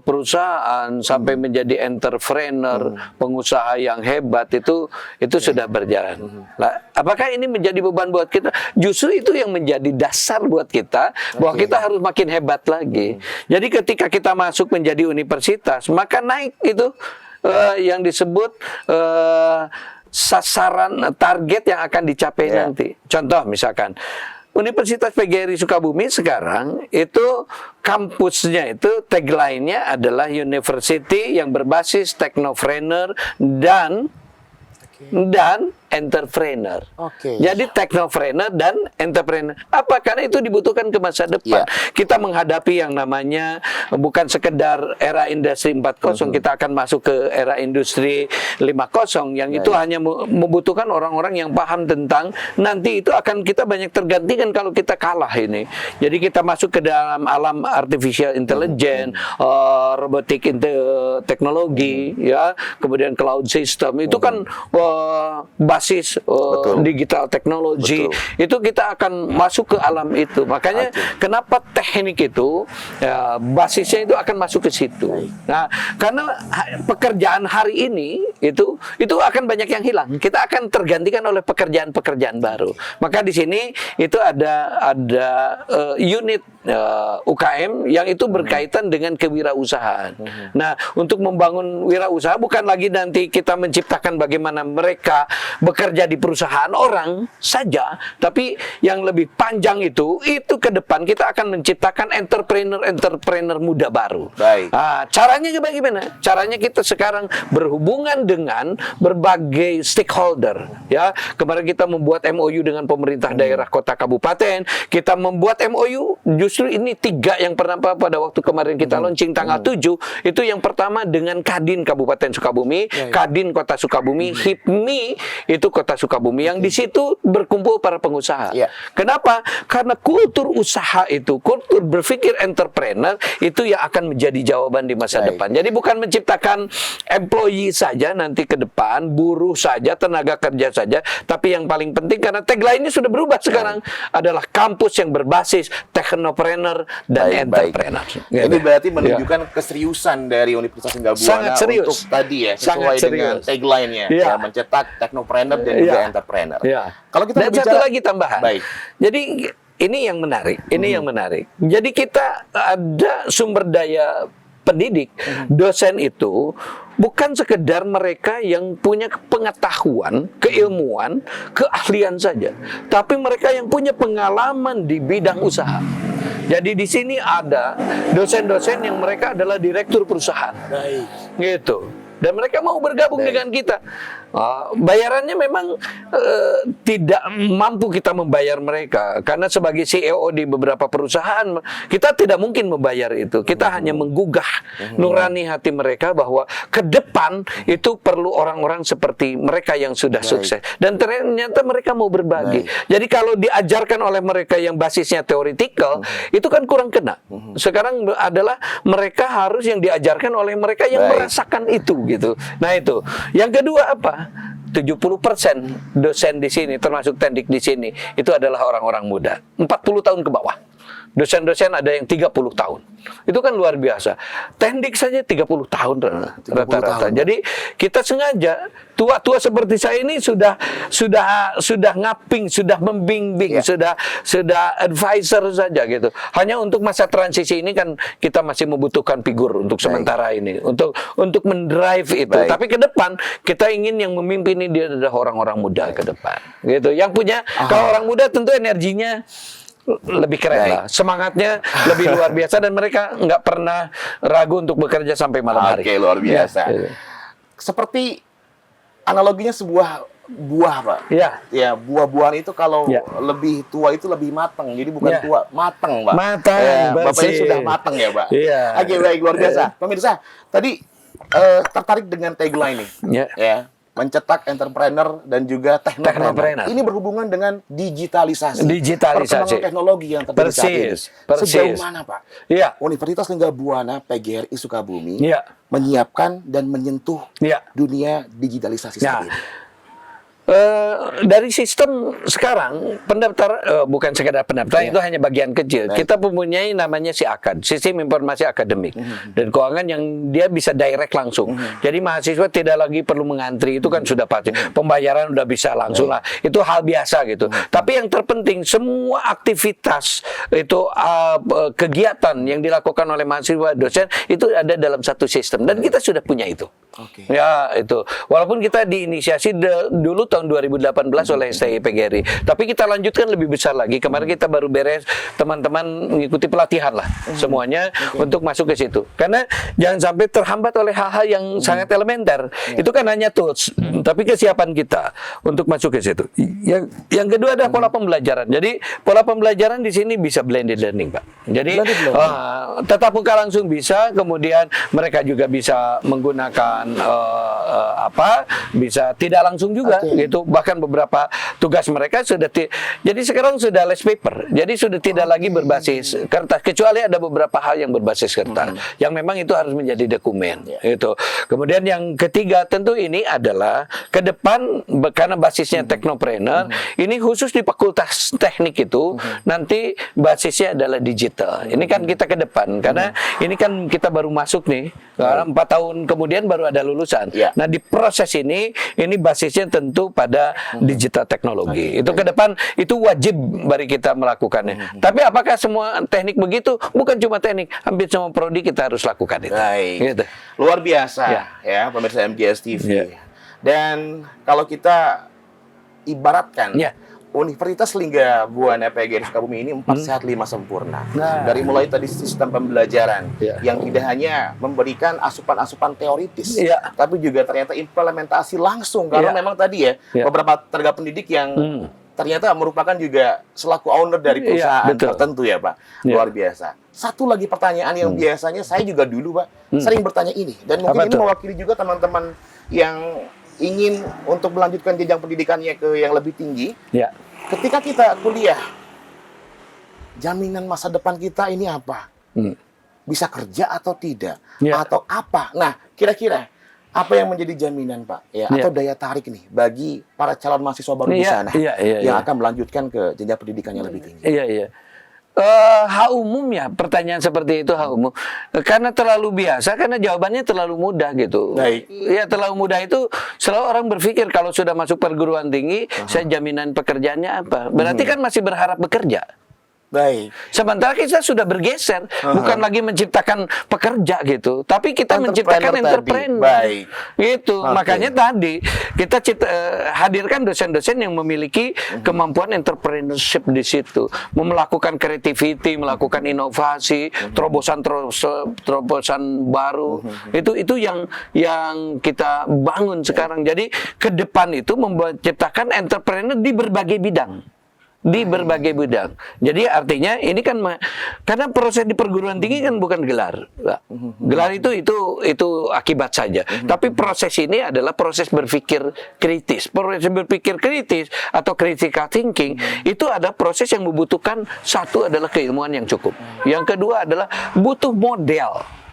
perusahaan, sampai menjadi entrepreneur, pengusaha yang hebat, itu sudah berjalan. Nah, apakah ini menjadi beban buat kita? Justru itu yang menjadi dasar buat kita, bahwa kita harus makin hebat lagi. Jadi ketika kita masuk menjadi universitas, maka naik itu yang disebut sasaran target yang akan dicapai nanti. Contoh misalkan Universitas PGRI Sukabumi sekarang itu kampusnya itu tagline-nya adalah university yang berbasis technopreneur dan entrepreneur. Jadi technopreneur dan entrepreneur. Apa? Karena itu dibutuhkan ke masa depan. Kita menghadapi yang namanya bukan sekedar era industri 4.0, kita akan masuk ke era industri 5.0 yang itu hanya membutuhkan orang-orang yang paham tentang nanti itu akan kita banyak tergantikan kalau kita kalah ini. Jadi kita masuk ke dalam alam artificial intelligence, robotik teknologi, ya, kemudian cloud system. Itu kan basis digital teknologi. Itu kita akan masuk ke alam itu. Makanya kenapa teknik itu basisnya itu akan masuk ke situ. Nah, karena pekerjaan hari ini itu akan banyak yang hilang. Kita akan tergantikan oleh pekerjaan-pekerjaan baru. Maka di sini itu ada unit UKM yang itu berkaitan dengan kewirausahaan. Nah, untuk membangun wirausaha bukan lagi nanti kita menciptakan bagaimana mereka bekerja di perusahaan orang saja, tapi yang lebih panjang itu ke depan kita akan menciptakan entrepreneur muda baru. Nah, caranya bagaimana? Caranya kita sekarang berhubungan dengan berbagai stakeholder. Ya, kemarin kita membuat MOU dengan pemerintah daerah, kota, kabupaten. Kita membuat MOU justru ini 3 yang pernah pada waktu kemarin kita launching tanggal 7 itu yang pertama dengan Kadin Kabupaten Sukabumi, Kadin Kota Sukabumi, HIPMI itu Kota Sukabumi yang di situ berkumpul para pengusaha. Kenapa? Karena kultur usaha itu, kultur berpikir entrepreneur itu yang akan menjadi jawaban di masa depan. Jadi bukan menciptakan employee saja nanti ke depan, buruh saja, tenaga kerja saja, tapi yang paling penting karena tagline-nya sudah berubah sekarang adalah kampus yang berbasis technopreneur dan entrepreneur. Ini berarti menunjukkan keseriusan dari Universitas Singgabuana untuk tadi ya, sesuai dengan tagline-nya, mencetak technopreneur dan juga entrepreneur. Kalau kita dan satu lagi tambahan. Jadi ini yang menarik, Jadi kita ada sumber daya pendidik, dosen itu bukan sekedar mereka yang punya pengetahuan, keilmuan, keahlian saja, tapi mereka yang punya pengalaman di bidang usaha. Jadi di sini ada dosen-dosen yang mereka adalah direktur perusahaan, gitu. Dan mereka mau bergabung dengan kita. Bayarannya memang tidak mampu kita membayar mereka. Karena sebagai CEO di beberapa perusahaan, kita tidak mungkin membayar itu. Kita hanya menggugah nurani hati mereka bahwa ke depan itu perlu orang-orang seperti mereka yang sudah sukses. Dan ternyata mereka mau berbagi. Jadi kalau diajarkan oleh mereka yang basisnya teoretikal, itu kan kurang kena. Sekarang adalah mereka harus yang diajarkan oleh mereka yang merasakan itu. Gitu. Nah itu. Yang kedua apa? 70% dosen di sini, termasuk tendik di sini, itu adalah orang-orang muda. 40 tahun ke bawah. Dosen-dosen ada yang 30 tahun. Itu kan luar biasa. Tendik saja 30 tahun rata-rata. Jadi kita sengaja tua-tua seperti saya ini sudah ngaping, sudah membimbing, sudah advisor saja gitu. Hanya untuk masa transisi ini kan kita masih membutuhkan figur untuk sementara ini, untuk mendrive itu. Tapi ke depan kita ingin yang memimpin ini dia adalah orang-orang muda ke depan. Gitu. Yang punya kalau orang muda tentu energinya lebih keren Baik. lah. Semangatnya lebih luar biasa dan mereka nggak pernah ragu untuk bekerja sampai malam hari. Oke, luar biasa. Ya. Seperti analoginya sebuah buah, Pak. Ya. Ya, buah-buahan itu kalau Ya. lebih tua itu lebih matang. Jadi bukan Ya. tua, matang, Pak. Matang, Ya, Bapaknya bersih. sudah matang ya, Pak. Iya. Oke, baik, luar biasa. Pemirsa, tadi tertarik dengan tagline nih. Ya. Ya, mencetak entrepreneur dan juga teknopreneur. Teknopreneur. Ini berhubungan dengan digitalisasi. Perkembangan teknologi yang terjadi saat ini. Persis. Sejauh mana, Pak? Iya. Universitas Lingga Buana PGRI Sukabumi Iya. menyiapkan dan menyentuh Iya. dunia digitalisasi saat Nah, ini. dari sistem sekarang bukan sekedar pendaftaran, itu hanya bagian kecil. Baik. Kita mempunyai namanya SIAKAD, Sistem Informasi Akademik dan Keuangan, yang dia bisa direct langsung. Jadi mahasiswa tidak lagi perlu mengantri, itu kan sudah pasti. Pembayaran udah bisa langsung lah. Itu hal biasa gitu. Tapi yang terpenting, semua aktivitas itu kegiatan yang dilakukan oleh mahasiswa dosen itu ada dalam satu sistem, dan kita sudah punya itu. Oke. Ya, itu. Walaupun kita diinisiasi dulu tahun 2018 oleh STI PGRI, tapi kita lanjutkan lebih besar lagi. Kemarin kita baru beres, teman-teman mengikuti pelatihan lah semuanya untuk masuk ke situ. Karena jangan sampai terhambat oleh hal-hal yang sangat elementer. Itu kan hanya tools, tapi kesiapan kita untuk masuk ke situ. Yang kedua ada pola pembelajaran. Jadi pola pembelajaran di sini bisa blended learning, Pak. Jadi tetap muka langsung bisa, kemudian mereka juga bisa menggunakan bisa tidak langsung juga gitu. Bahkan beberapa tugas mereka sudah jadi sekarang sudah less paper. Jadi sudah tidak lagi berbasis kertas, kecuali ada beberapa hal yang berbasis kertas yang memang itu harus menjadi dokumen itu. Kemudian yang ketiga tentu ini adalah ke depan, karena basisnya teknopreneur, ini khusus di fakultas teknik itu nanti basisnya adalah digital. Ini kan kita ke depan, karena ini kan kita baru masuk nih, karena 4 tahun kemudian baru ada lulusan. Nah, di proses ini basisnya tentu pada digital teknologi. Itu ke depan itu wajib bagi kita melakukannya. Tapi apakah semua teknik begitu? Bukan cuma teknik, hampir semua prodi kita harus lakukan itu. Baik. Gitu. Luar biasa ya pemirsa MGS TV. Dan kalau kita ibaratkan Universitas Lingga Buana PGRI Sukabumi ini 4 sehat 5 sempurna. Dari mulai tadi sistem pembelajaran yang tidak hanya memberikan asupan-asupan teoritis, tapi juga ternyata implementasi langsung. Karena memang tadi beberapa tenaga pendidik yang ternyata merupakan juga selaku owner dari perusahaan tertentu ya, Pak. Luar biasa. Satu lagi pertanyaan yang biasanya saya juga dulu, Pak, sering bertanya ini, dan mungkin ini mewakili juga teman-teman yang ingin untuk melanjutkan jenjang pendidikannya ke yang lebih tinggi. Ketika kita kuliah, jaminan masa depan kita ini apa? Bisa kerja atau tidak? Atau apa? Nah, kira-kira apa yang menjadi jaminan, Pak? Atau daya tarik nih bagi para calon mahasiswa baru di sana yang akan melanjutkan ke jenjang pendidikan yang lebih tinggi? Hak umum ya, pertanyaan seperti itu hak umum. Karena terlalu biasa, karena jawabannya terlalu mudah gitu. Ya, terlalu mudah itu selalu orang berpikir kalau sudah masuk perguruan tinggi, saya jaminan pekerjaannya apa? Berarti kan masih berharap bekerja. Sementara kita sudah bergeser, bukan lagi menciptakan pekerja gitu, tapi kita menciptakan entrepreneur. Gitu. Makanya tadi kita hadirkan dosen-dosen yang memiliki kemampuan entrepreneurship di situ, melakukan creativity, melakukan inovasi, terobosan baru. Itu yang kita bangun sekarang. Jadi ke depan itu menciptakan entrepreneur di berbagai bidang. Jadi artinya ini kan karena proses di perguruan tinggi kan bukan gelar. Gelar itu akibat saja. Tapi proses ini adalah proses berpikir kritis. Proses berpikir kritis atau critical thinking itu ada proses yang membutuhkan, satu adalah keilmuan yang cukup. Yang kedua adalah butuh model.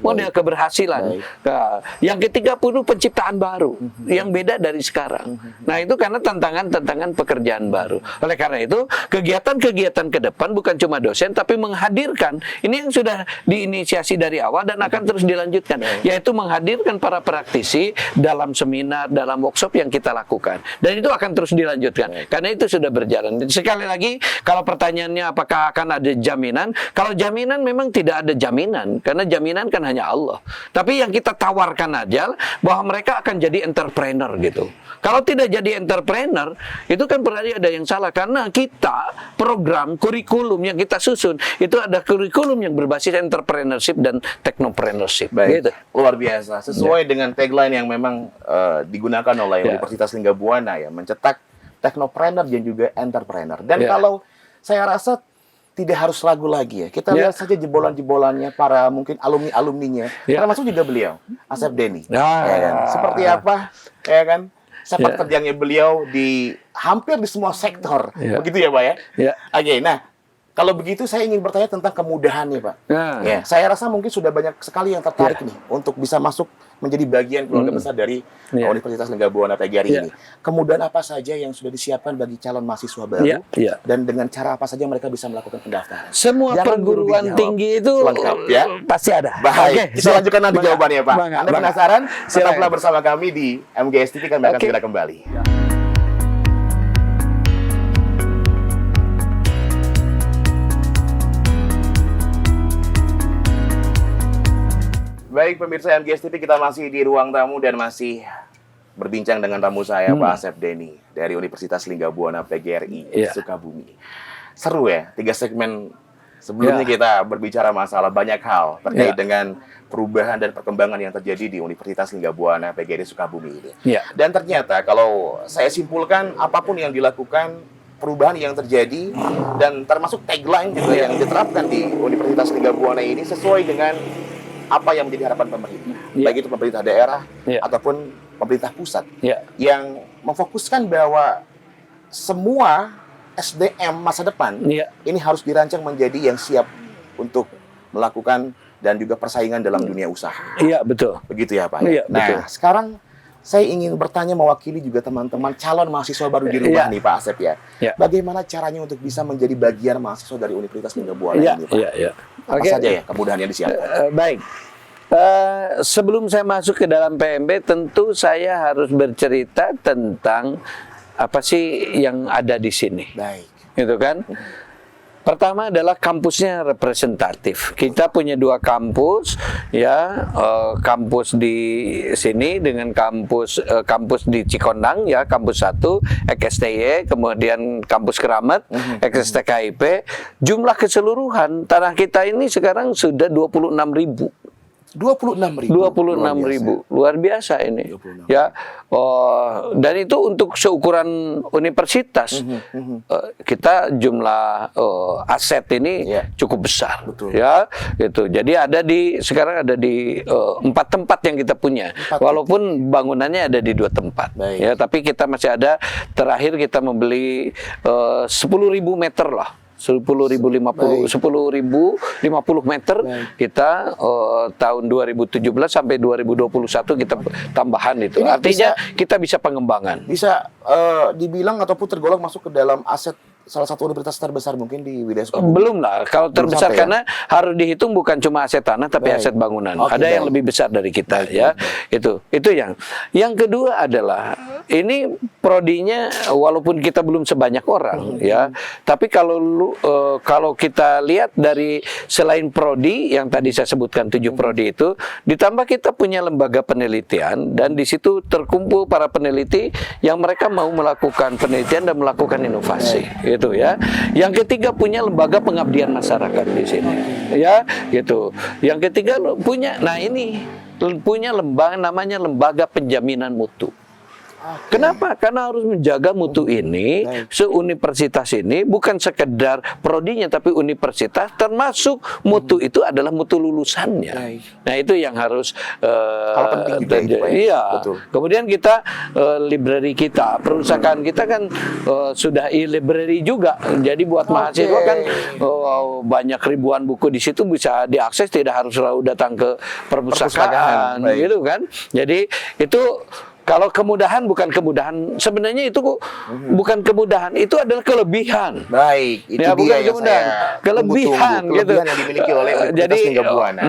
Model keberhasilan. Nah, yang ketiga perlu penciptaan baru yang beda dari sekarang. Nah, itu karena tantangan pekerjaan baru. Oleh karena itu, kegiatan-kegiatan ke depan bukan cuma dosen, tapi menghadirkan, ini yang sudah diinisiasi dari awal dan akan terus dilanjutkan, yaitu menghadirkan para praktisi dalam seminar, dalam workshop yang kita lakukan. Dan itu akan terus dilanjutkan, karena itu sudah berjalan. Sekali lagi, kalau pertanyaannya apakah akan ada jaminan, kalau jaminan memang tidak ada jaminan, karena jaminan jaminan kan hanya Allah. Tapi yang kita tawarkan aja bahwa mereka akan jadi entrepreneur gitu. Kalau tidak jadi entrepreneur, itu kan berarti ada yang salah. Karena kita, program, kurikulum yang kita susun, itu ada kurikulum yang berbasis entrepreneurship dan technopreneurship. Baik, Gitu. luar biasa. Sesuai dengan tagline yang memang digunakan oleh Universitas Lingga Buana ya, mencetak teknopreneur dan juga entrepreneur. Dan kalau saya rasa tidak harus ragu lagi ya. Kita lihat saja jebolan-jebolannya para mungkin alumni-alumninya. Termasuk juga beliau, Asep Denny. Ya kan? Seperti apa, ya kan? Sepak terjangnya beliau di hampir di semua sektor. Begitu ya, Pak ya? Oke, nah kalau begitu saya ingin bertanya tentang kemudahannya, Pak. Ya, saya rasa mungkin sudah banyak sekali yang tertarik nih untuk bisa masuk menjadi bagian keluarga besar dari Universitas Lingga Buana PGRI ini. Kemudahan apa saja yang sudah disiapkan bagi calon mahasiswa baru dan dengan cara apa saja mereka bisa melakukan pendaftaran? Semua perguruan tinggi itu lengkap ya. Pasti ada. Baik, kita lanjutkan nanti jawabannya, Pak. Anda penasaran? Tetaplah bersama kami di MGS TV, kami akan segera kembali. Baik, pemirsa MGS TV, kita masih di ruang tamu dan masih berbincang dengan tamu saya, Pak Asep Denny dari Universitas Lingga Buana PGRI Sukabumi. Seru ya, 3 segmen sebelumnya kita berbicara masalah banyak hal terkait dengan perubahan dan perkembangan yang terjadi di Universitas Lingga Buana PGRI Sukabumi ini. Dan ternyata kalau saya simpulkan, apapun yang dilakukan, perubahan yang terjadi dan termasuk tagline juga yang diterapkan di Universitas Lingga Buana ini sesuai dengan apa yang menjadi harapan pemerintah, baik itu pemerintah daerah ataupun pemerintah pusat, yang memfokuskan bahwa semua SDM masa depan ini harus dirancang menjadi yang siap untuk melakukan dan juga persaingan dalam dunia usaha. Iya, betul. Begitu ya, Pak. Nah, betul. sekarang saya ingin bertanya mewakili juga teman-teman calon mahasiswa baru di rumah nih, Pak Asep ya. Bagaimana caranya untuk bisa menjadi bagian mahasiswa dari Universitas Lingga Buana ini, Pak? Apa saja ya kemudahan yang disiapkan? Baik. Sebelum saya masuk ke dalam PMB, tentu saya harus bercerita tentang apa sih yang ada di sini. Baik. Gitu kan? Pertama adalah kampusnya representatif. Kita punya 2 kampus, ya, kampus di sini dengan kampus di Cikondang, ya, kampus 1 XSTY, kemudian kampus Keramat, XSTKIP. Jumlah keseluruhan tanah kita ini sekarang sudah 26.000. 26.000, luar biasa ini. Ya, dan itu untuk seukuran universitas. Kita jumlah aset ini cukup besar. Ya, gitu. Jadi sekarang ada di 4 tempat yang kita punya. Walaupun bangunannya ada di 2 tempat. Ya, tapi kita masih ada. Terakhir kita membeli 10.000 meter lah. 10.050 meter. Kita tahun 2017 sampai 2021 kita tambahan itu. Ini artinya kita bisa pengembangan. Bisa dibilang ataupun tergolong masuk ke dalam aset salah satu universitas terbesar mungkin di wilayah Sukabumi? Belum lah, kalau terbesar karena harus dihitung bukan cuma aset tanah tapi aset bangunan. Ada yang lebih besar dari kita, ya. Itu yang kedua adalah ini prodinya walaupun kita belum sebanyak orang, ya. Tapi kalau kita lihat dari selain prodi yang tadi saya sebutkan 7 prodi itu, ditambah kita punya lembaga penelitian dan di situ terkumpul para peneliti yang mereka mau melakukan penelitian dan melakukan inovasi. Gitu ya. Yang ketiga punya lembaga pengabdian masyarakat di sini, ya, gitu. Yang ketiga punya, punya namanya lembaga penjaminan mutu. Kenapa? Karena harus menjaga mutu ini, seuniversitas ini bukan sekedar prodinya tapi universitas, termasuk mutu itu adalah mutu lulusannya. Nah, itu yang harus Kemudian kita library kita, perpustakaan kita kan sudah e-library juga. Jadi buat mahasiswa kan banyak ribuan buku di situ bisa diakses, tidak harus selalu datang ke perpustakaan gitu kan. Jadi itu Kalau kemudahan bukan kemudahan, sebenarnya itu bukan kemudahan, itu adalah kelebihan. Baik, itu Ya, dia bukan yang kemudahan, saya kelebihan tunggu-tunggu. gitu. Kelebihan yang dimiliki oleh Universitas Lingga Buana.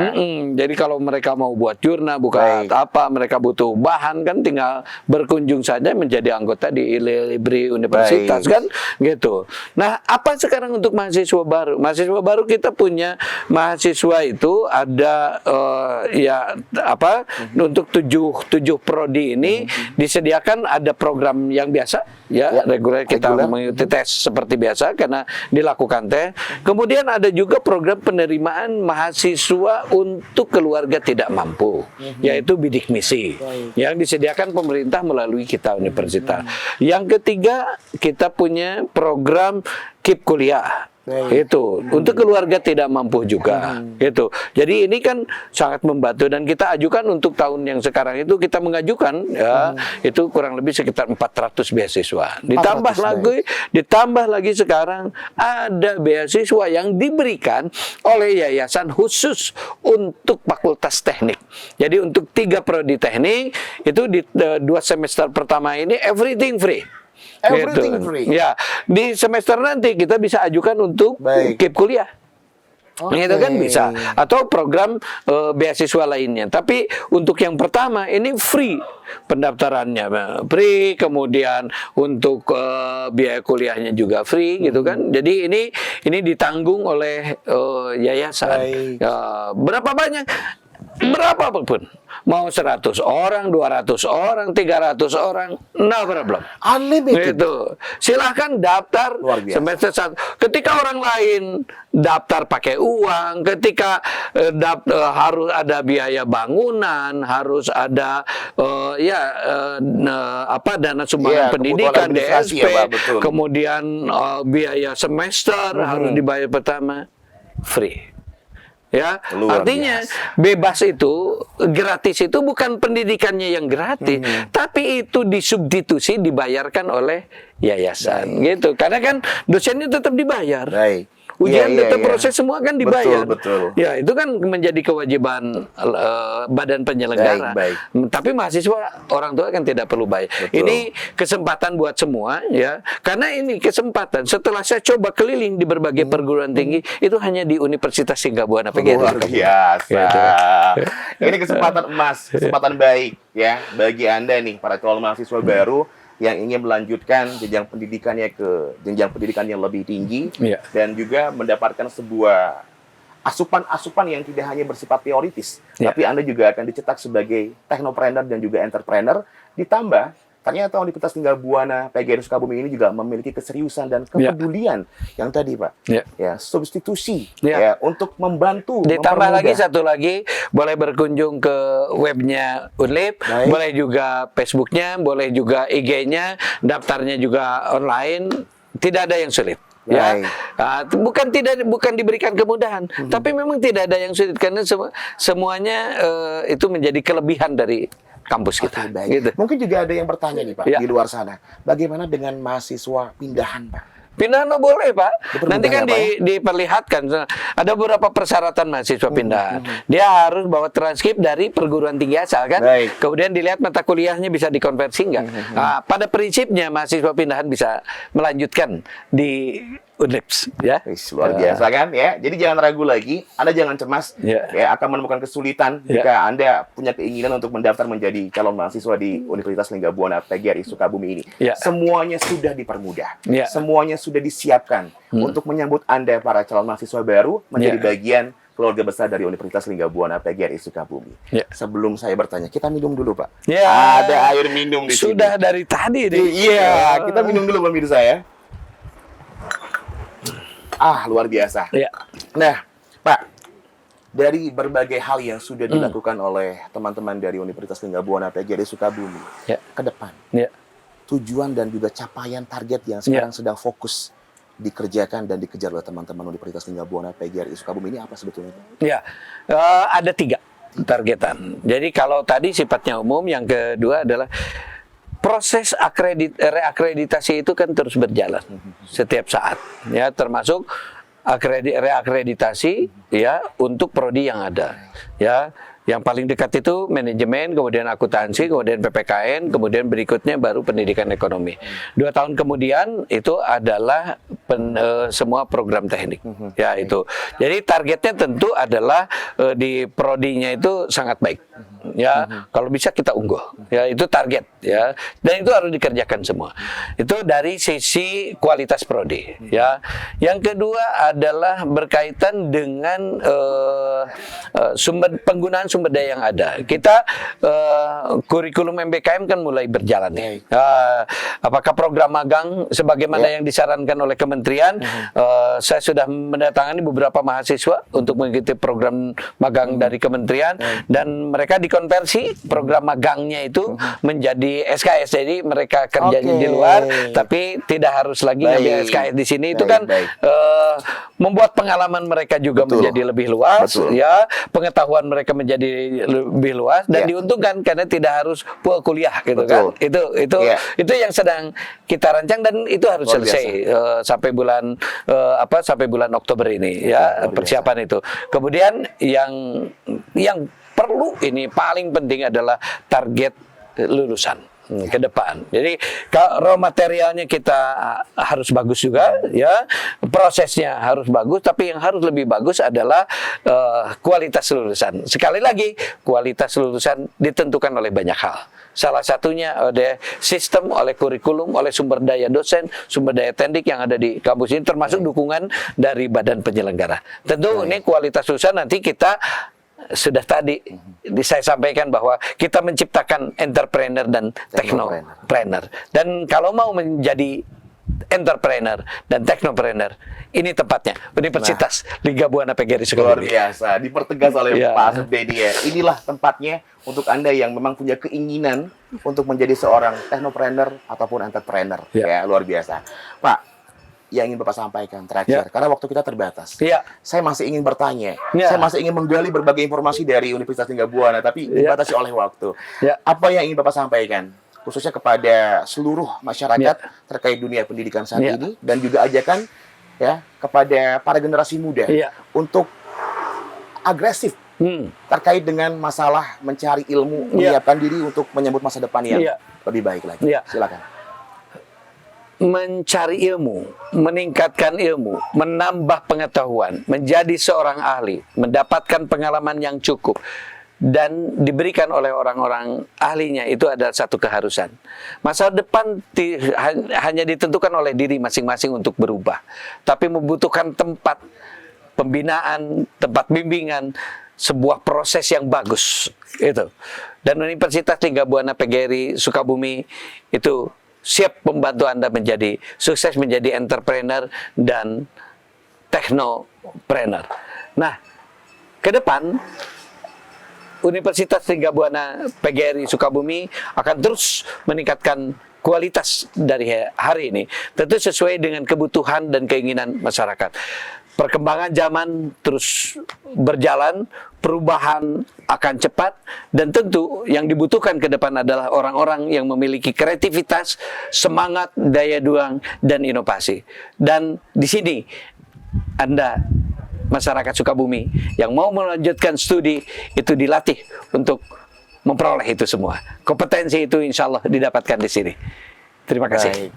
Jadi kalau mereka mau buat jurnal, buat Baik. apa, mereka butuh bahan kan, tinggal berkunjung saja menjadi anggota di Libri Universitas Baik. kan, gitu. Nah, apa sekarang untuk mahasiswa baru? Mahasiswa baru kita punya mahasiswa itu ada untuk tujuh prodi ini disediakan ada program yang biasa ya, reguler kita mengikuti tes seperti biasa karena dilakukan tes. Kemudian ada juga program penerimaan mahasiswa untuk keluarga tidak mampu, yaitu bidik misi yang disediakan pemerintah melalui kita universitas. Yang ketiga, kita punya program KIP kuliah. Itu untuk keluarga tidak mampu juga gitu. Jadi ini kan sangat membantu dan kita ajukan untuk tahun yang sekarang itu kita mengajukan ya itu kurang lebih sekitar 400 beasiswa. Ditambah lagi sekarang ada beasiswa yang diberikan oleh yayasan khusus untuk fakultas teknik. Jadi untuk 3 prodi teknik itu di 2 semester pertama ini everything free. Everything free. Ya, di semester nanti kita bisa ajukan untuk KIP kuliah. Itu kan bisa, atau program beasiswa lainnya. Tapi untuk yang pertama ini free pendaftarannya, free, kemudian untuk biaya kuliahnya juga free gitu kan. Jadi ini ditanggung oleh yayasan. Berapa banyak? Berapapun, mau 100 orang, 200 orang, 300 orang, no problem. Unlimited. Gitu. Silahkan daftar semester 1. Ketika orang lain daftar pakai uang, ketika harus ada biaya bangunan, harus ada dana sumbangan pendidikan, DSP, kemudian biaya semester harus dibayar pertama, free. Ya, artinya bebas itu, gratis itu bukan pendidikannya yang gratis, tapi itu disubstitusi dibayarkan oleh yayasan, gitu. Karena kan dosennya tetap dibayar. Ujian proses semua kan dibayar. Betul. Ya, itu kan menjadi kewajiban badan penyelenggara. Tapi mahasiswa, orang tua kan tidak perlu bayar. Ini kesempatan buat semua ya. Karena ini kesempatan setelah saya coba keliling di berbagai perguruan tinggi, itu hanya di Universitas Lingga Buana PGRI. Luar biasa. Ini kesempatan emas, kesempatan baik ya bagi Anda nih para calon mahasiswa baru yang ingin melanjutkan jenjang pendidikannya ke jenjang pendidikan yang lebih tinggi dan juga mendapatkan sebuah asupan-asupan yang tidak hanya bersifat teoritis, tapi Anda juga akan dicetak sebagai teknopreneur dan juga entrepreneur. Ditambah ternyata Universitas Lingga Buana PGRI Sukabumi ini juga memiliki keseriusan dan kepedulian yang tadi Pak, substitusi untuk membantu. Ditambah lagi satu lagi, boleh berkunjung ke webnya Unlip, boleh juga Facebooknya, boleh juga IG-nya, daftarnya juga online, tidak ada yang sulit. Ya, bukan diberikan kemudahan, tapi memang tidak ada yang sulit karena semuanya itu menjadi kelebihan dari kampus kita. Gitu. Mungkin juga ada yang bertanya nih Pak di luar sana, bagaimana dengan mahasiswa pindahan Pak? Pindahan boleh Pak. Nanti kan diperlihatkan ada beberapa persyaratan mahasiswa pindahan. Dia harus bawa transkrip dari perguruan tinggi asal kan. Kemudian dilihat mata kuliahnya bisa dikonversi enggak. Pada prinsipnya mahasiswa pindahan bisa melanjutkan di Unlips ya. Luar biasa kan ya. Jadi jangan ragu lagi, Anda jangan cemas ya akan menemukan kesulitan jika Anda punya keinginan untuk mendaftar menjadi calon mahasiswa di Universitas Lingga Buana PGRI Sukabumi ini. Semuanya sudah dipermudah. Semuanya sudah disiapkan untuk menyambut Anda para calon mahasiswa baru menjadi bagian keluarga besar dari Universitas Lingga Buana PGRI Sukabumi. Sebelum saya bertanya, kita minum dulu Pak. Ada air minum di sini. Sudah dari tadi deh. Iya, kita minum dulu pemirsa ya. Luar biasa. Nah, Pak, dari berbagai hal yang sudah dilakukan oleh teman-teman dari Universitas Lingga Buana PGRI Sukabumi ke depan, tujuan dan juga capaian target yang sekarang sedang fokus dikerjakan dan dikejar oleh teman-teman Universitas Lingga Buana PGRI Sukabumi ini apa sebetulnya? Ada 3 targetan. Jadi kalau tadi sifatnya umum, yang kedua adalah proses reakreditasi itu kan terus berjalan setiap saat, ya, termasuk reakreditasi ya untuk prodi yang ada, ya. Yang paling dekat itu manajemen, kemudian akuntansi, kemudian PPKN, kemudian berikutnya baru pendidikan ekonomi. 2 tahun kemudian itu adalah semua program teknik. Ya itu. Jadi targetnya tentu adalah di prodinya itu sangat baik. Ya, kalau bisa kita unggul. Ya, itu target ya. Dan itu harus dikerjakan semua. Itu dari sisi kualitas prodi, ya. Yang kedua adalah berkaitan dengan penggunaan sumber daya yang ada. Kita kurikulum MBKM kan mulai berjalan nih. Apakah program magang sebagaimana yang disarankan oleh kementerian? Saya sudah mendatangani beberapa mahasiswa untuk mengikuti program magang dari kementerian dan mereka dikonversi program magangnya itu menjadi SKS. Jadi mereka kerjanya di luar tapi tidak harus lagi ngambil SKS di sini. Itu kan membuat pengalaman mereka juga menjadi lebih luas, ya, pengetahuan mereka menjadi lebih luas dan diuntungkan karena tidak harus kuliah gitu kan. Itu yang sedang kita rancang dan itu harus selesai sampai bulan sampai bulan Oktober ini ya persiapan itu. Kemudian yang perlu ini paling penting adalah target lulusan ke depan. Jadi raw materialnya kita harus bagus juga, ya, prosesnya harus bagus, tapi yang harus lebih bagus adalah kualitas lulusan. Sekali lagi, kualitas lulusan ditentukan oleh banyak hal. Salah satunya oleh sistem, oleh kurikulum, oleh sumber daya dosen, sumber daya teknik yang ada di kampus ini, termasuk dukungan dari badan penyelenggara. Tentu ini kualitas lulusan nanti kita sudah tadi saya sampaikan bahwa kita menciptakan entrepreneur dan technopreneur. Dan kalau mau menjadi entrepreneur dan technopreneur, ini tempatnya Universitas Lingga Buana PGRI Sukabumi. Luar biasa, dipertegas oleh Pak Asep Denny ya. Inilah tempatnya untuk Anda yang memang punya keinginan untuk menjadi seorang technopreneur ataupun entrepreneur. Ya, luar biasa. Pak, yang ingin Bapak sampaikan terakhir, karena waktu kita terbatas. Saya masih ingin bertanya, saya masih ingin menggali berbagai informasi dari Universitas Lingga Buana, tapi dibatasi oleh waktu. Apa yang ingin Bapak sampaikan, khususnya kepada seluruh masyarakat terkait dunia pendidikan saat ini, dan juga ajakan ya kepada para generasi muda untuk agresif terkait dengan masalah mencari ilmu, menyiapkan diri untuk menyambut masa depan yang lebih baik lagi. Silakan. Mencari ilmu, meningkatkan ilmu, menambah pengetahuan, menjadi seorang ahli, mendapatkan pengalaman yang cukup, dan diberikan oleh orang-orang ahlinya, itu adalah satu keharusan. Masa depan hanya ditentukan oleh diri masing-masing untuk berubah, tapi membutuhkan tempat pembinaan, tempat bimbingan, sebuah proses yang bagus. Itu. Dan Universitas Lingga Buana PGRI Sukabumi itu siap membantu Anda menjadi sukses, menjadi entrepreneur dan technopreneur. Nah, ke depan Universitas Lingga Buana PGRI Sukabumi akan terus meningkatkan kualitas dari hari ini, tentu sesuai dengan kebutuhan dan keinginan masyarakat. Perkembangan zaman terus berjalan, perubahan akan cepat, dan tentu yang dibutuhkan ke depan adalah orang-orang yang memiliki kreativitas, semangat, daya juang, dan inovasi. Dan di sini Anda, masyarakat Sukabumi, yang mau melanjutkan studi, itu dilatih untuk memperoleh itu semua. Kompetensi itu insya Allah didapatkan di sini. Terima kasih.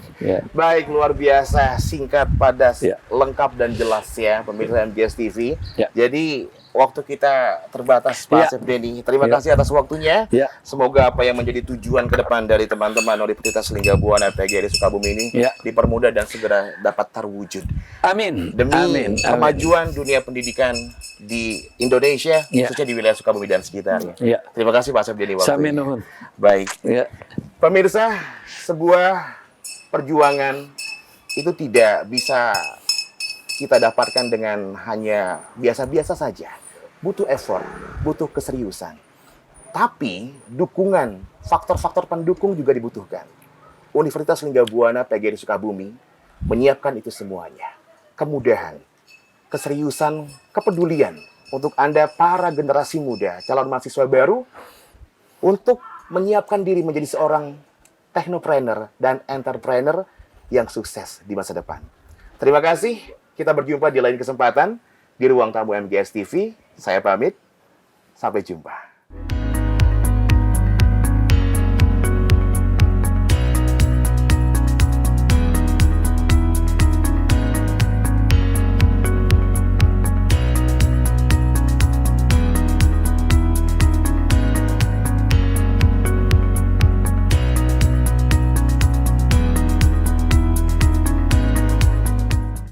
Baik, luar biasa, singkat, padat, lengkap dan jelas ya pemirsa MGS TV. Jadi waktu kita terbatas, Pak Asep Denny. Terima kasih atas waktunya. Semoga apa yang menjadi tujuan ke depan dari teman-teman Universitas Lingga Buana PGRI Sukabumi ini dipermudah dan segera dapat terwujud. Amin. Demi kemajuan dunia pendidikan di Indonesia, khususnya di wilayah Sukabumi dan sekitarnya. Terima kasih Pak Asep Denny waktunya. Baik. Pemirsa, sebuah perjuangan itu tidak bisa kita dapatkan dengan hanya biasa-biasa saja. Butuh effort, butuh keseriusan. Tapi dukungan, faktor-faktor pendukung juga dibutuhkan. Universitas Lingga Buana PGRI Sukabumi menyiapkan itu semuanya. Kemudahan, keseriusan, kepedulian untuk Anda para generasi muda, calon mahasiswa baru, untuk menyiapkan diri menjadi seorang technopreneur dan entrepreneur yang sukses di masa depan. Terima kasih. Kita berjumpa di lain kesempatan di ruang tamu MGS TV. Saya pamit. Sampai jumpa.